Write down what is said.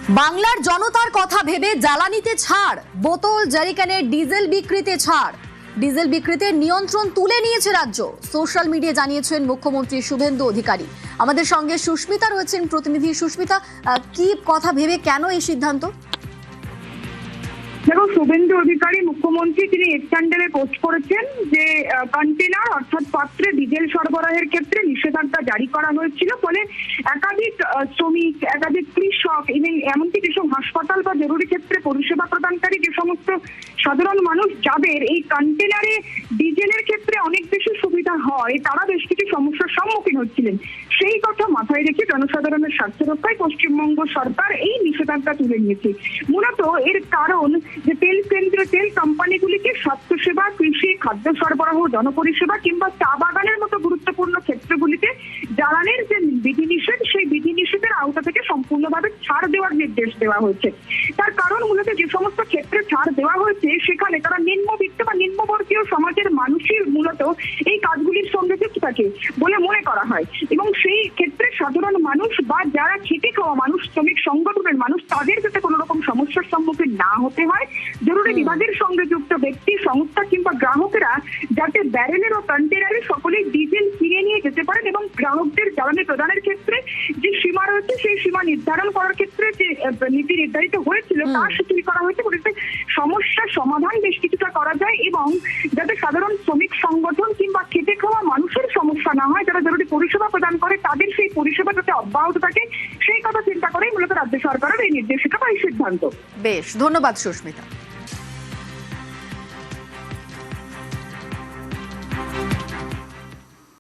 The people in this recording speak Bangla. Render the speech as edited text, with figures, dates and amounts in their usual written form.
বাংলার জনতার কথা ভেবে জ্বালানিতে ছাড়, বোতল জারিকানের ডিজেল বিক্রিতে ছাড়। ডিজেল বিক্রিতে নিয়ন্ত্রণ তুলে নিয়েছে রাজ্য, সোশ্যাল মিডিয়া জানিয়েছেন মুখ্যমন্ত্রী শুভেন্দু অধিকারী। আমাদের সঙ্গে সুস্মিতা রয়েছেন প্রতিনিধি। সুস্মিতা, কি কথা ভেবে কেন এই সিদ্ধান্ত? দেখো, শুভেন্দু অধিকারী মুখ্যমন্ত্রী তিনি এক্স হ্যান্ডেলে পোস্ট করেছেন যে কন্টেনার অর্থাৎ পাত্রে ডিজেল সরবরাহের ক্ষেত্রে নিষেধাজ্ঞা জারি করা হয়েছিল। ফলে একাধিক শ্রমিক, একাধিক কৃষক, এমনকি যেসব হাসপাতাল বা জরুরি ক্ষেত্রে পরিষেবা প্রদানকারী যে সমস্ত সাধারণ মানুষ যাদের এই কন্টেনারে ডিজেলের ক্ষেত্রে অনেক বেশি সুবিধা হয়, তারা বেশ কিছু সমস্যার সম্মুখীন হচ্ছিলেন। সেই কথা মাথায় রেখে জনসাধারণের স্বার্থ রক্ষায় পশ্চিমবঙ্গ সরকার এই নিষেধাজ্ঞা তুলে নিয়েছে। মূলত এর কারণ যে তেল কেন্দ্রীয় তেল কোম্পানিগুলিকে স্বাস্থ্যসেবা, কৃষি, খাদ্য সরবরাহ, জনপরিষেবা কিংবা চা বাগানের মতো গুরুত্বপূর্ণ ক্ষেত্রগুলিতে জ্বালানির যে বিধিনিষেধ, সেই বিধিনিষেধের আওতা থেকে সম্পূর্ণভাবে ছাড় দেওয়ার নির্দেশ দেওয়া হয়েছে। তার কারণ মূলত যে সমস্ত ক্ষেত্রে ছাড় দেওয়া হয়েছে সেখানে তারা নিম্নবিত্ত বা নিম্নবর্গীয় সমাজের মানুষই মূলত এই কাজগুলির সঙ্গে যুক্ত থাকে বলে মনে করা হয়, এবং সেই ক্ষেত্রে সাধারণ মানুষ বা যারা খেটে খাওয়া মানুষ, শ্রমিক সংগঠনের মানুষ, তাদের যাতে কোনো রকম সমস্যার সম্মুখীন না হতে হয়, জরুরি বিভাগের সঙ্গে যুক্ত ব্যক্তি, সংস্থা কিংবা গ্রাহকেরা যাতে ব্যারেলের ও কন্টেনারে সকলেই ডিজেল কিনে নিয়ে যেতে পারেন এবং গ্রাহকদের জ্বালানি প্রদানের ক্ষেত্রে যে সীমা রয়েছে সেই সীমা নির্ধারণ করার ক্ষেত্রে যে নীতি নির্ধারিত হয়েছিল তা শিথিল করা হয়েছে, যাতে সমস্যার সমাধান বেশ কিছুটা করা যায় এবং যাতে সাধারণ শ্রমিক সংগঠন কিংবা খেটে খাওয়া মানুষের সমস্যা না হয়, যারা জরুরি পরিষেবা প্রদান করে তাদের সেই পরিষেবা যাতে অব্যাহত থাকে, সেই কথা চিন্তা করেই মূলত রাজ্য সরকারের এই নির্দেশিকা বা এই সিদ্ধান্ত। বেশ, ধন্যবাদ সুস্মিতা।